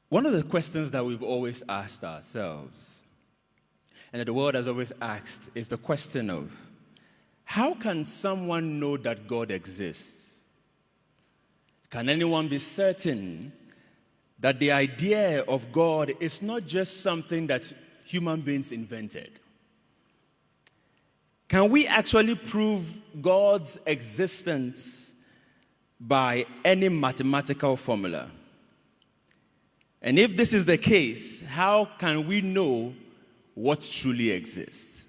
One of the questions that we've always asked ourselves, and that the world has always asked, is the question of, how can someone know that God exists? Can anyone be certain that the idea of God is not just something that human beings invented? Can we actually prove God's existence by any mathematical formula? And if this is the case, how can we know what truly exists?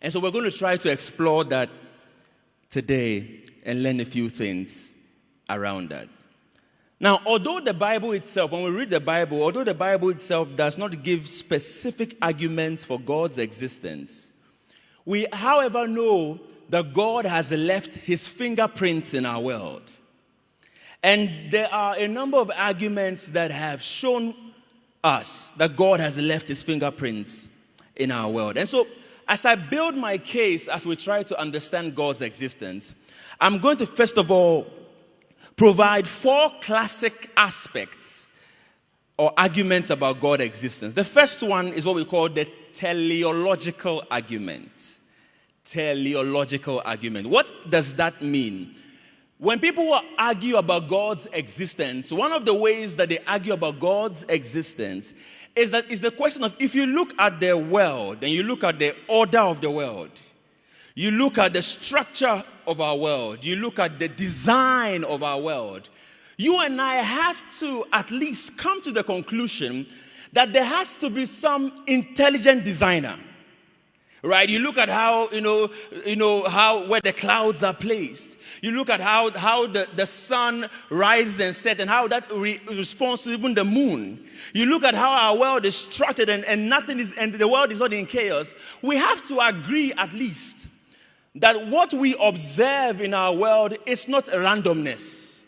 And so we're going to try to explore that today and learn a few things around that. Now, although the Bible itself, when we read the Bible, although the Bible itself does not give specific arguments for God's existence, we, however, know that God has left his fingerprints in our world. And there are a number of arguments that have shown us that God has left his fingerprints in our world. And so, as I build my case, as we try to understand God's existence, I'm going to first of all provide 4 classic aspects or arguments about God's existence. The first one is what we call the teleological argument. Teleological argument. What does that mean? When people argue about God's existence, one of the ways that they argue about God's existence is the question of, if you look at the world and you look at the order of the world, you look at the structure of our world, you look at the design of our world, you and I have to at least come to the conclusion that there has to be some intelligent designer. Right? You look at how, how where the clouds are placed. You look at how the sun rises and sets, and how that responds to even the moon. You look at how our world is structured, and nothing is, and the world is not in chaos. We have to agree at least that what we observe in our world is not randomness.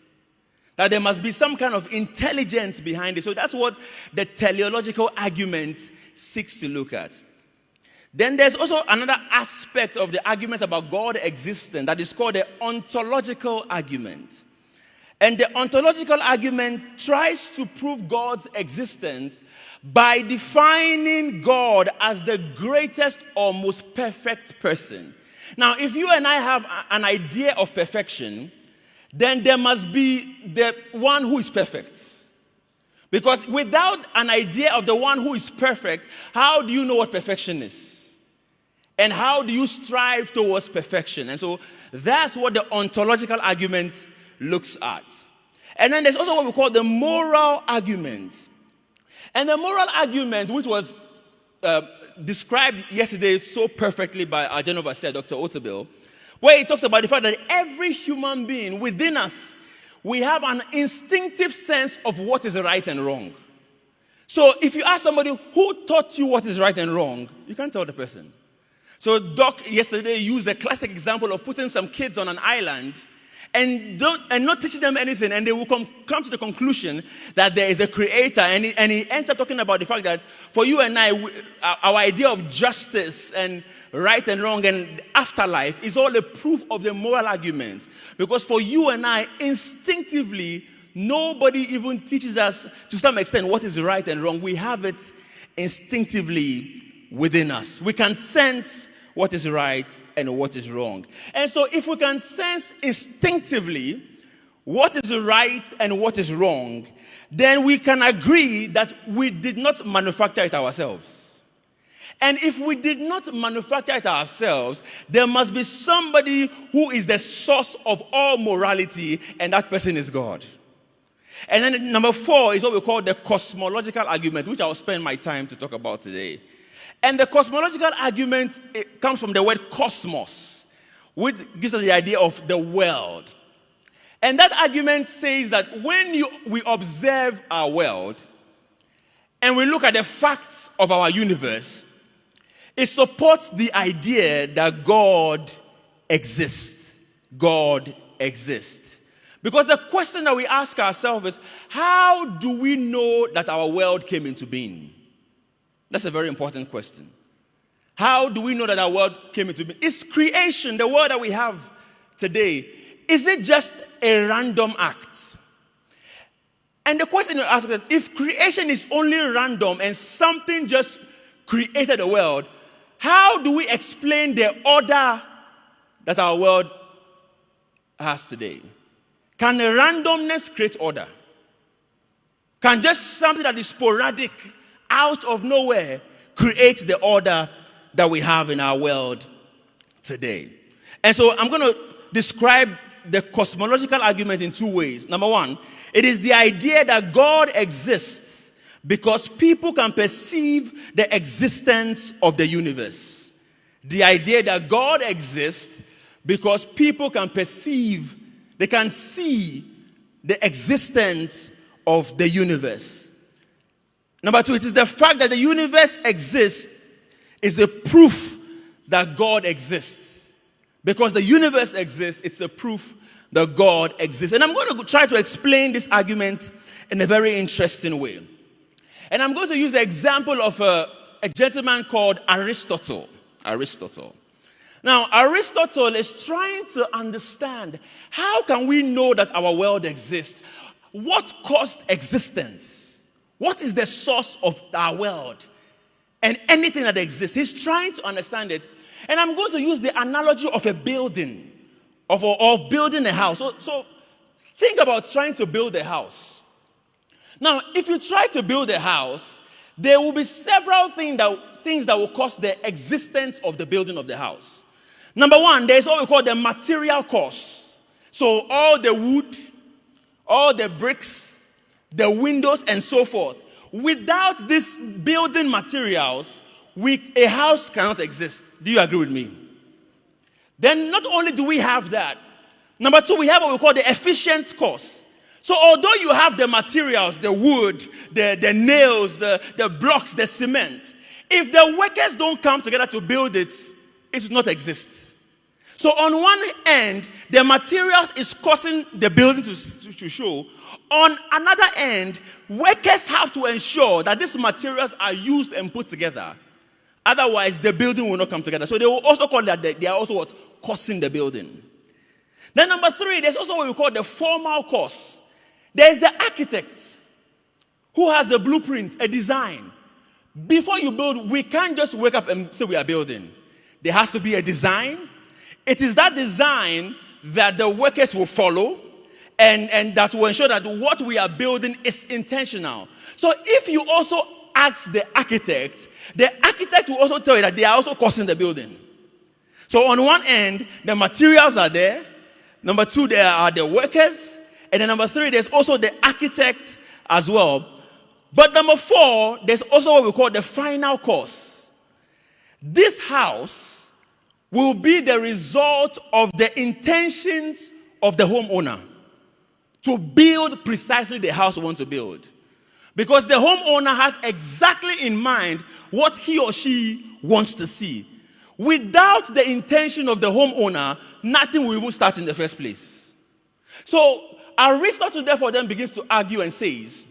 That there must be some kind of intelligence behind it. So that's what the teleological argument seeks to look at. Then there's also another aspect of the argument about God's existence that is called the ontological argument. And the ontological argument tries to prove God's existence by defining God as the greatest or most perfect person. Now, if you and I have an idea of perfection, then there must be the one who is perfect. Because without an idea of the one who is perfect, how do you know what perfection is? And how do you strive towards perfection? And so that's what the ontological argument looks at. And then there's also what we call the moral argument. And the moral argument, which was described yesterday so perfectly by our general overseer, Dr. Allotey, where he talks about the fact that every human being within us, we have an instinctive sense of what is right and wrong. So if you ask somebody, who taught you what is right and wrong, you can't tell the person. So Doc yesterday used the classic example of putting some kids on an island and not teaching them anything, and they will come to the conclusion that there is a creator, and he ends up talking about the fact that for you and I, our idea of justice and right and wrong and afterlife is all a proof of the moral argument. Because for you and I, instinctively, nobody even teaches us to some extent what is right and wrong. We have it instinctively within us. We can sense what is right and what is wrong. And so if we can sense instinctively what is right and what is wrong, then we can agree that we did not manufacture it ourselves. And if we did not manufacture it ourselves, there must be somebody who is the source of all morality, and that person is God. And then number 4 is what we call the cosmological argument, which I'll spend my time to talk about today. And the cosmological argument, it comes from the word cosmos, which gives us the idea of the world. And that argument says that when we observe our world and we look at the facts of our universe, it supports the idea that God exists. God exists. Because the question that we ask ourselves is, how do we know that our world came into being? That's a very important question. How do we know that our world came into being? Is creation, the world that we have today, is it just a random act? And the question you ask is, if creation is only random and something just created the world, how do we explain the order that our world has today? Can randomness create order? Can just something that is sporadic, out of nowhere, create the order that we have in our world today? And so I'm going to describe the cosmological argument in two ways. Number one, it is the idea that God exists because people can perceive the existence of the universe. The idea that God exists because people can perceive, they can see the existence of the universe. Number two, it is the fact that the universe exists is the proof that God exists. Because the universe exists, it's a proof that God exists. And I'm going to try to explain this argument in a very interesting way. And I'm going to use the example of a gentleman called Aristotle. Now, Aristotle is trying to understand, how can we know that our world exists? What caused existence? What is the source of our world? And anything that exists. He's trying to understand it. And I'm going to use the analogy of a building, of building a house. So think about trying to build a house. Now, if you try to build a house, there will be several things that will cause the existence of the building of the house. Number one, there's what we call the material cost. So all the wood, all the bricks, the windows, and so forth. Without these building materials, a house cannot exist. Do you agree with me? Then not only do we have that, number two, we have what we call the efficient cost. So although you have the materials, the wood, the nails, the blocks, the cement, if the workers don't come together to build it, it will not exist. So on one end, the materials is causing the building to show. On another end, workers have to ensure that these materials are used and put together. Otherwise, the building will not come together. So they will also call that they are also what? Causing the building. Then number three, there's also what we call the formal cause. There's the architect who has the blueprint, a design. Before you build, we can't just wake up and say we are building. There has to be a design. It is that design that the workers will follow and that will ensure that what we are building is intentional. So if you also ask the architect will also tell you that they are also causing the building. So on one end, the materials are there. Number two, there are the workers. And then number three, there's also the architect as well. But number four, there's also what we call the final cause. This house will be the result of the intentions of the homeowner to build precisely the house we want to build. Because the homeowner has exactly in mind what he or she wants to see. Without the intention of the homeowner, nothing will even start in the first place. So Aristotle therefore then begins to argue and says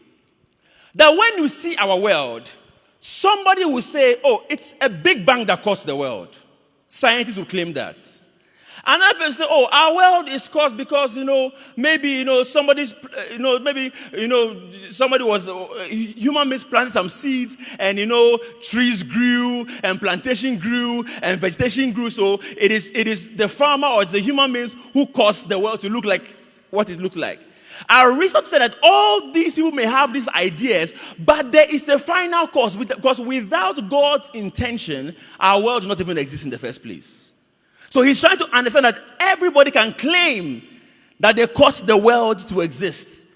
that when you see our world, somebody will say, oh, it's a big bang that caused the world. Scientists will claim that. Another person say, oh, our world is caused because, maybe, somebody was, human beings planted some seeds and, trees grew and plantation grew and vegetation grew. So it is the farmer or the human beings who caused the world to look like what it looked like. Aristotle said that all these people may have these ideas, but there is a final cause, because without God's intention, our world does not even exist in the first place. So he's trying to understand that everybody can claim that they caused the world to exist.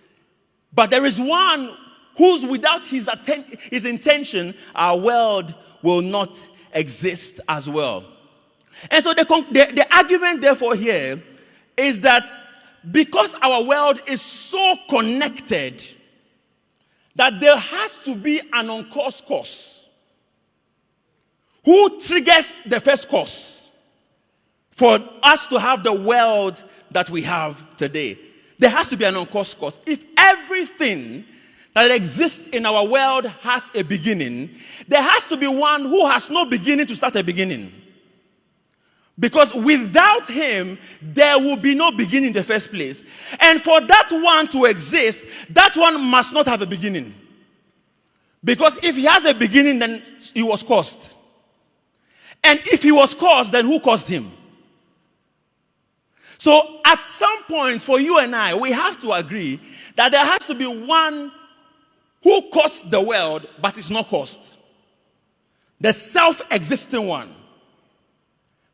But there is one who's without his intention, our world will not exist as well. And so the argument therefore here is that because our world is so connected that there has to be an on-course cause. Who triggers the first cause for us to have the world that we have today? There has to be an on-course cause. If everything that exists in our world has a beginning, there has to be one who has no beginning to start a beginning. Because without him, there will be no beginning in the first place. And for that one to exist, that one must not have a beginning. Because if he has a beginning, then he was caused. And if he was caused, then who caused him? So at some point, for you and I, we have to agree that there has to be one who caused the world, but is not caused. The self-existing one.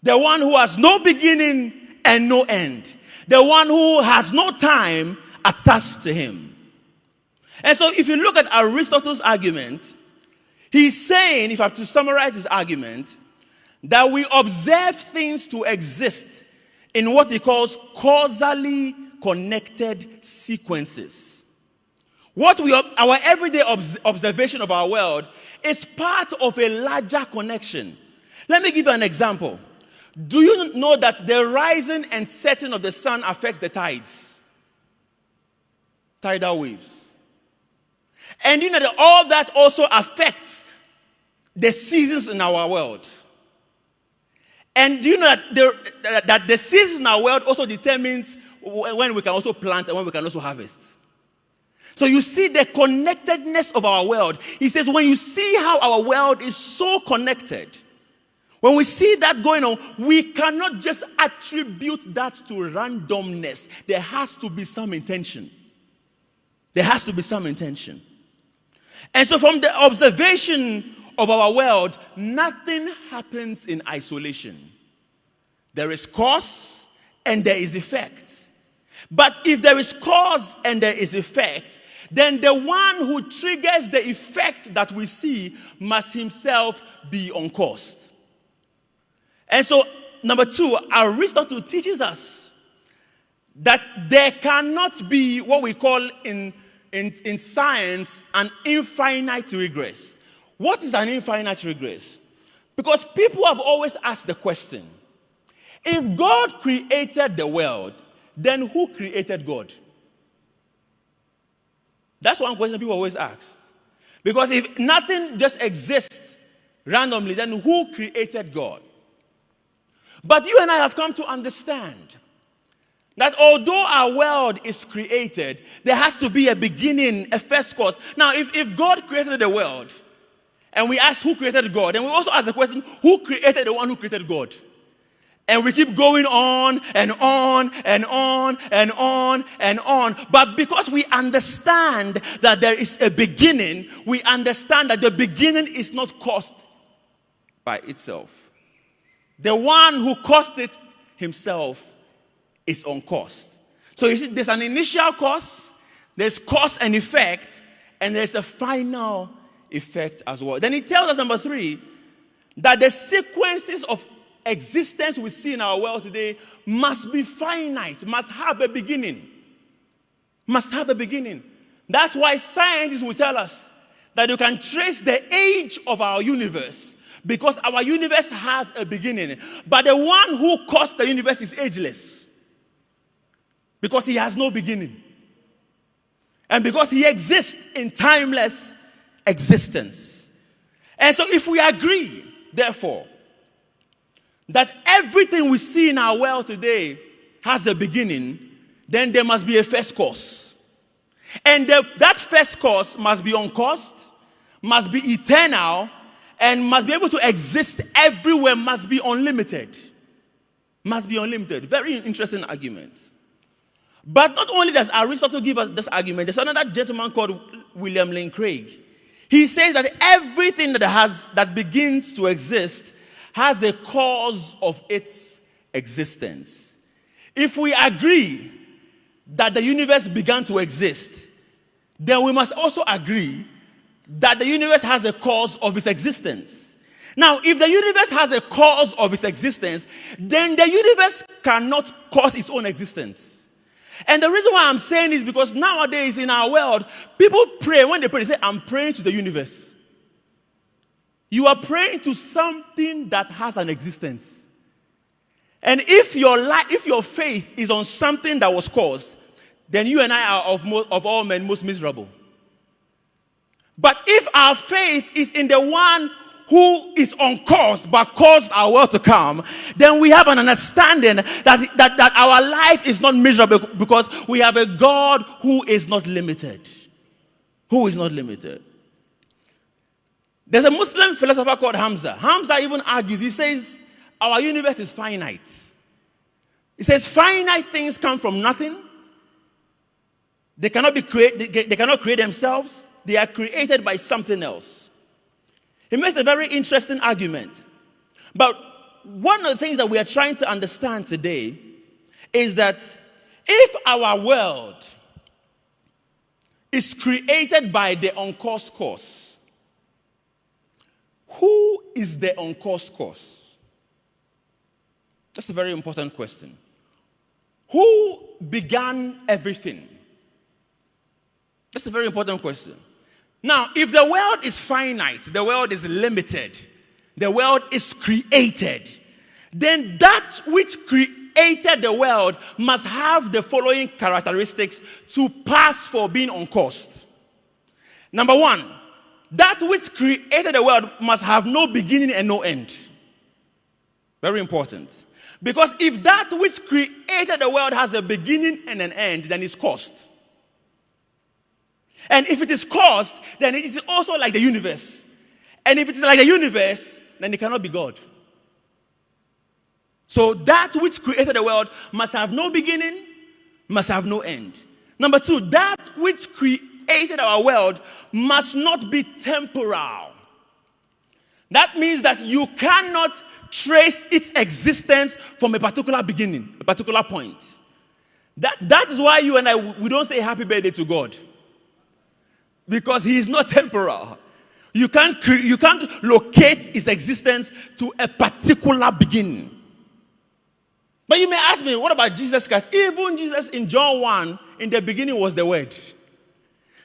The one who has no beginning and no end. The one who has no time attached to him. And so if you look at Aristotle's argument, he's saying, if I have to summarize his argument, that we observe things to exist in what he calls causally connected sequences. Our everyday observation of our world is part of a larger connection. Let me give you an example. Do you know that the rising and setting of the sun affects the tides? Tidal waves. And you know that all that also affects the seasons in our world. And do you know that the seasons in our world also determines when we can also plant and when we can also harvest? So you see the connectedness of our world. He says when you see how our world is so connected, when we see that going on, we cannot just attribute that to randomness. There has to be some intention. There has to be some intention. And so from the observation of our world, nothing happens in isolation. There is cause and there is effect. But if there is cause and there is effect, then the one who triggers the effect that we see must himself be uncaused. And so, number two, Aristotle teaches us that there cannot be what we call in science an infinite regress. What is an infinite regress? Because people have always asked the question, if God created the world, then who created God? That's one question people always ask. Because if nothing just exists randomly, then who created God? But you and I have come to understand that although our world is created, there has to be a beginning, a first cause. Now, if God created the world, and we ask who created God, and we also ask the question, who created the one who created God? And we keep going on and on and on and on and on. But because we understand that there is a beginning, we understand that the beginning is not caused by itself. The one who caused it himself is uncaused. So you see, there's an initial cause, there's cause and effect, and there's a final effect as well. Then he tells us, number three, that the sequences of existence we see in our world today must be finite, must have a beginning. Must have a beginning. That's why scientists will tell us that you can trace the age of our universe because our universe has a beginning. But the one who caused the universe is ageless because he has no beginning. And because he exists in timeless existence. And so if we agree, therefore, that everything we see in our world today has a beginning, then there must be a first cause. And that first cause must be uncaused, must be eternal, and must be able to exist everywhere, must be unlimited. Must be unlimited. Very interesting argument. But not only does Aristotle give us this argument, there's another gentleman called William Lane Craig. He says that everything that begins to exist has a cause of its existence. If we agree that the universe began to exist, then we must also agree that the universe has a cause of its existence. Now, if the universe has a cause of its existence, then the universe cannot cause its own existence. And the reason why I'm saying this is because nowadays in our world, people pray. When they pray, they say, I'm praying to the universe. You are praying to something that has an existence. And if your faith is on something that was caused, then you and I are of all men most miserable. But if our faith is in the one who is uncaused but caused our world to come, then we have an understanding that our life is not miserable because we have a God who is not limited. Who is not limited. There's a Muslim philosopher called Hamza. Hamza even argues, he says, our universe is finite. He says finite things come from nothing. They cannot create themselves. They are created by something else. He makes a very interesting argument. But one of the things that we are trying to understand today is that if our world is created by the uncaused cause, who is the uncaused cause? That's a very important question. Who began everything? That's a very important question. Now, if the world is finite, the world is limited, the world is created, then that which created the world must have the following characteristics to pass for being uncaused. Number one, that which created the world must have no beginning and no end. Very important. Because if that which created the world has a beginning and an end, then it's caused. And if it is caused, then it is also like the universe. And if it is like the universe, then it cannot be God. So that which created the world must have no beginning, must have no end. Number two, that which created our world must not be temporal. That means that you cannot trace its existence from a particular beginning, a particular point. That is why you and I, we don't say happy birthday to God. Because he is not temporal. You can't locate his existence to a particular beginning. But you may ask me, what about Jesus Christ? Even Jesus in John 1, in the beginning was the Word.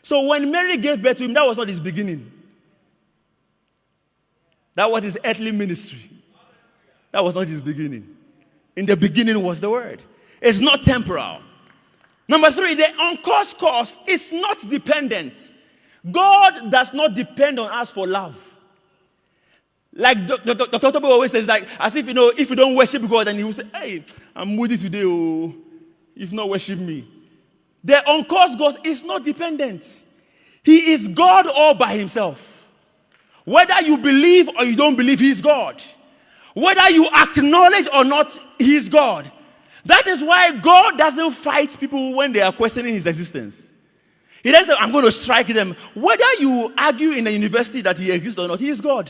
So when Mary gave birth to him, that was not his beginning. That was his earthly ministry. That was not his beginning. In the beginning was the Word. It's not temporal. Number three, the uncaused cause is not dependent. God does not depend on us for love. Like Dr. Toby always says, like, as if, if you don't worship God, then he will say, hey, I'm moody today, oh, if not worship me. The uncaused God is not dependent. He is God all by himself. Whether you believe or you don't believe, he is God. Whether you acknowledge or not, he is God. That is why God doesn't fight people when they are questioning his existence. He doesn't say, I'm going to strike them. Whether you argue in a university that he exists or not, he is God.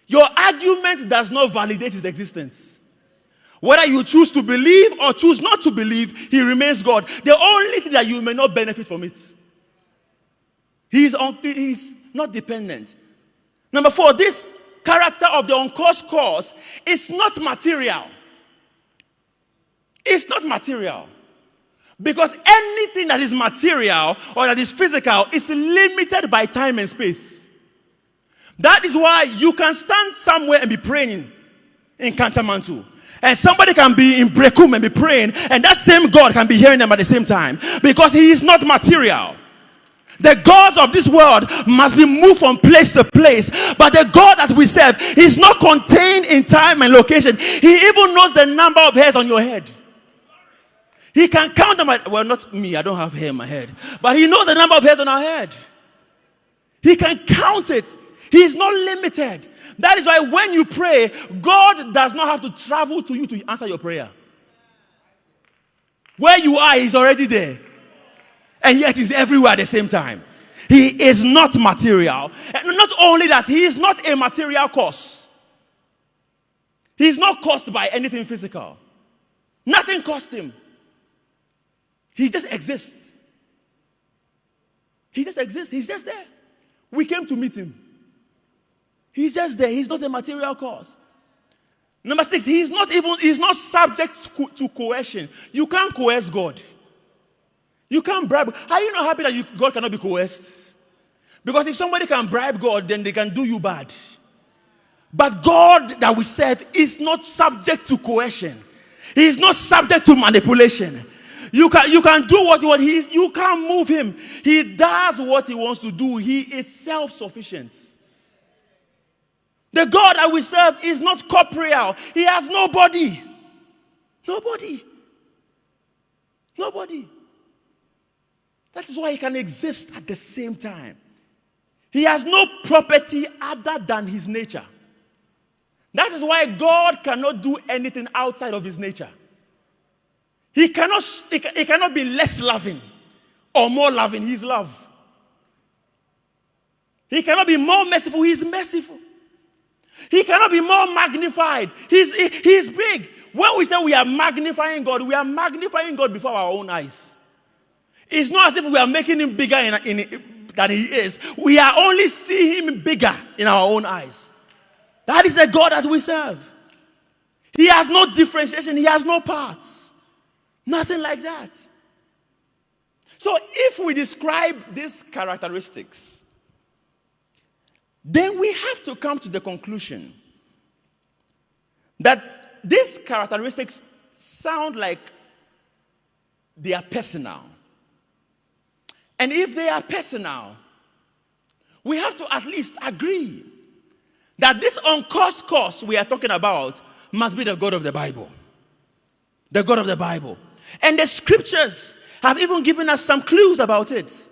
Your argument does not validate his existence. Whether you choose to believe or choose not to believe, he remains God. The only thing that you may not benefit from it. He is not dependent. Number four, this character of the uncaused cause is not material. It's not material. Because anything that is material or that is physical is limited by time and space. That is why you can stand somewhere and be praying in Kantamantu. And somebody can be in Brekum and be praying, and that same God can be hearing them at the same time. Because he is not material. The gods of this world must be moved from place to place. But the God that we serve is not contained in time and location. He even knows the number of hairs on your head. He can count them. Well, not me. I don't have hair in my head. But he knows the number of hairs on our head. He can count it. He is not limited. That is why when you pray, God does not have to travel to you to answer your prayer. Where you are, he's already there. And yet he's everywhere at the same time. He is not material. And not only that, he is not a material cause. He is not caused by anything physical. Nothing caused him. He just exists. He just exists. He's just there. We came to meet him. He's just there. He's not a material cause. Number 6, he's not subject to coercion. You can't coerce God. You can't bribe. Are you not happy that God cannot be coerced? Because if somebody can bribe God, then they can do you bad. But God that we serve is not subject to coercion. He is not subject to manipulation. You can do what he is. You can't move him. He does what he wants to do. He is self-sufficient. The God that we serve is not corporeal. He has no body. Nobody. That is why he can exist at the same time. He has no property other than his nature. That is why God cannot do anything outside of his nature. He cannot be less loving or more loving. He is love. He cannot be more merciful. He is merciful. He cannot be more magnified. He is big. When we say we are magnifying God before our own eyes. It's not as if we are making him bigger than he is. We are only seeing him bigger in our own eyes. That is the God that we serve. He has no differentiation. He has no parts. Nothing like that. So if we describe these characteristics, then we have to come to the conclusion that these characteristics sound like they are personal. And if they are personal, we have to at least agree that this uncursed course we are talking about must be the God of the Bible. The God of the Bible. And the scriptures have even given us some clues about it.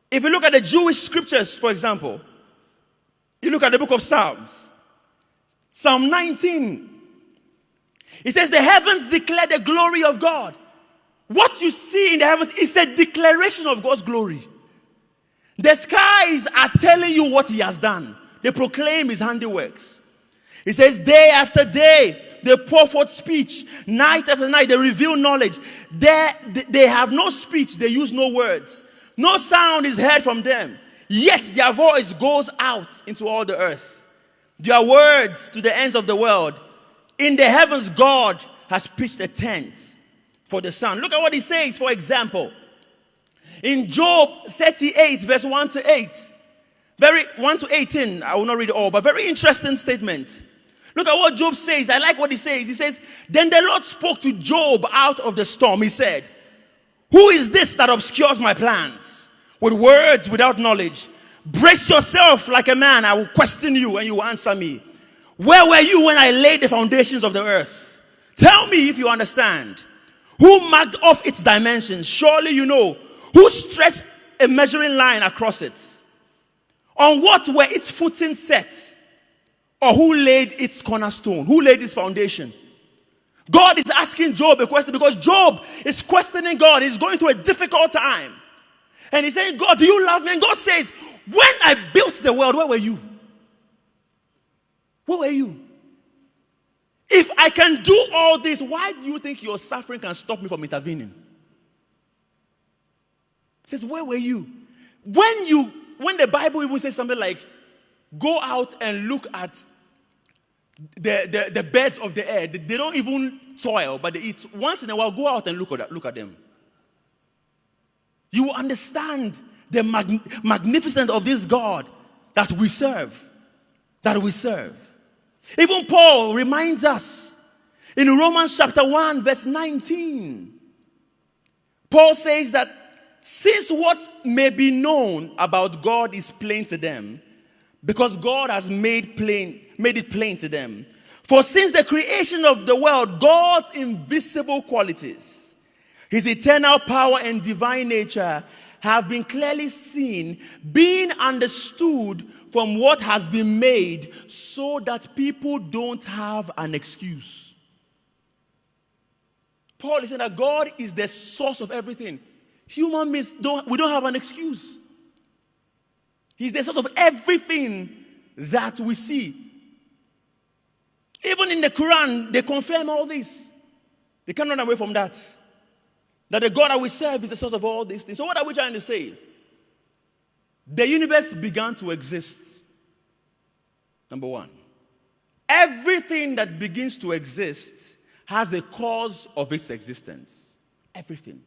If you look at the Jewish scriptures, for example, you look at the book of Psalms, Psalm 19. It says, the heavens declare the glory of God. What you see in the heavens is a declaration of God's glory. The skies are telling you what he has done. They proclaim his handiworks. It says, day after day, they pour forth speech. Night after night, they reveal knowledge. They have no speech. They use no words. No sound is heard from them. Yet their voice goes out into all the earth. Their words to the ends of the world. In the heavens, God has pitched a tent for the sun. Look at what he says, for example. In Job 38, verse 1 to 8. 1 to 18, I will not read it all, but very interesting statement. Look at what Job says. I like what he says. He says, then the Lord spoke to Job out of the storm. He said, who is this that obscures my plans with words without knowledge? Brace yourself like a man. I will question you and you will answer me. Where were you when I laid the foundations of the earth? Tell me if you understand. Who marked off its dimensions? Surely you know. Who stretched a measuring line across it? On what were its footings set? Or who laid its cornerstone? Who laid its foundation? God is asking Job a question because Job is questioning God. He's going through a difficult time. And he's saying, God, do you love me? And God says, when I built the world, where were you? Where were you? If I can do all this, why do you think your suffering can stop me from intervening? He says, where were you? When the Bible even says something like, go out and look at the birds of the air. They don't even toil, but they eat. Once in a while, go out and look at them. You will understand the magnificence of this God that we serve. Even Paul reminds us in Romans chapter 1, verse 19. Paul says that since what may be known about God is plain to them, because God has made it plain to them. For since the creation of the world, God's invisible qualities, his eternal power and divine nature have been clearly seen, being understood from what has been made, so that people don't have an excuse. Paul is saying that God is the source of everything. Human beings don't have an excuse. He's the source of everything that we see. Even in the Quran, they confirm all this. They can't run away from that. That the God that we serve is the source of all these things. So what are we trying to say? The universe began to exist. Number one. Everything that begins to exist has a cause of its existence. Everything.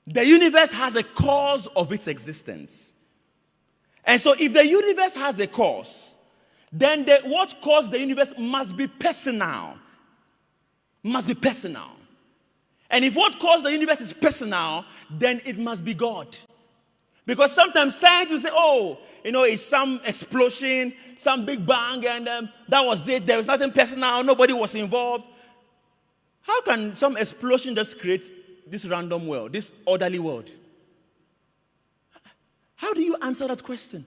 The universe has a cause of its existence. And so if the universe has a cause, then what caused the universe must be personal. And if what caused the universe is personal, then it must be God. Because sometimes science will say, oh, it's some explosion, some big bang, and that was it. There was nothing personal. Nobody was involved. How can some explosion just create this random world, this orderly world? How do you answer that question?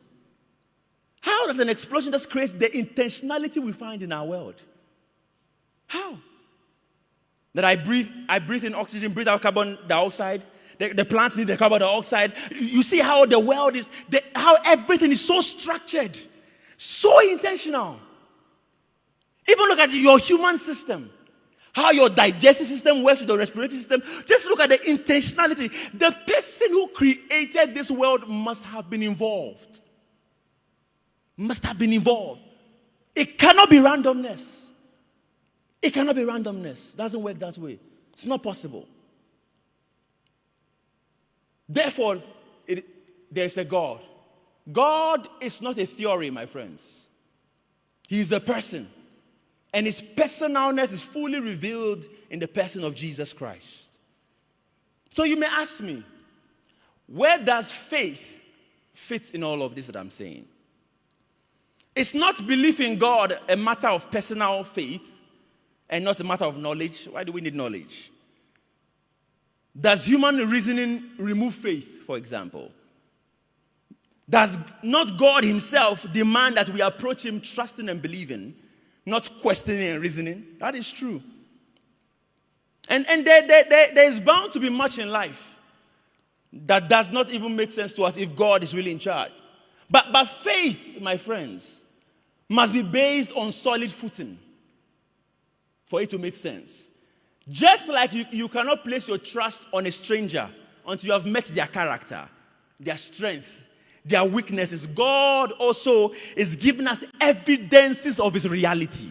How does an explosion just create the intentionality we find in our world? How? That I breathe in oxygen, breathe out carbon dioxide. The plants need the carbon dioxide. You see how the world is, how everything is so structured, so intentional. Even look at your human system, how your digestive system works with your respiratory system. Just look at the intentionality. The person who created this world must have been involved. Must have been involved. It cannot be randomness. It cannot be randomness. Doesn't work that way. It's not possible. Therefore, there is a God. God is not a theory, my friends. He is a person. And his personalness is fully revealed in the person of Jesus Christ. So you may ask me, where does faith fit in all of this that I'm saying? It's not belief in God a matter of personal faith and not a matter of knowledge. Why do we need knowledge? Does human reasoning remove faith, for example? Does not God himself demand that we approach him trusting and believing, not questioning and reasoning? That is true. And there is bound to be much in life that does not even make sense to us if God is really in charge. But faith, my friends, must be based on solid footing for it to make sense. Just like you cannot place your trust on a stranger until you have met their character, their strength, their weaknesses. God also is giving us evidences of his reality.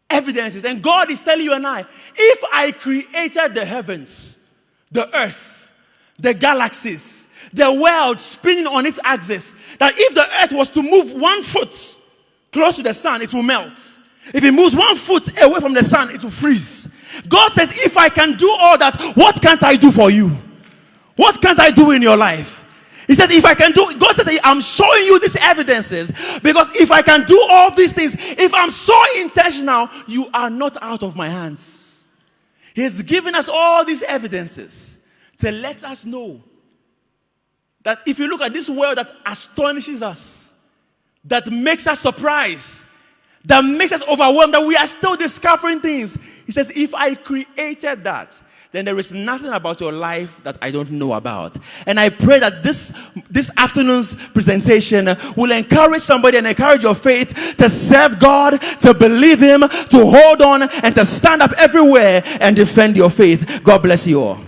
Evidences. And God is telling you and I, if I created the heavens, the earth, the galaxies, the world spinning on its axis, that if the earth was to move 1 foot close to the sun, it will melt. If it moves 1 foot away from the sun, it will freeze. God says, if I can do all that, what can't I do for you? What can't I do in your life? He says, if I can do, God says, I'm showing you these evidences because if I can do all these things, if I'm so intentional, you are not out of my hands. He's given us all these evidences to let us know that if you look at this world that astonishes us, that makes us surprised, that makes us overwhelmed, that we are still discovering things. He says, if I created that, then there is nothing about your life that I don't know about. And I pray that this afternoon's presentation will encourage somebody and encourage your faith to serve God, to believe him, to hold on, and to stand up everywhere and defend your faith. God bless you all.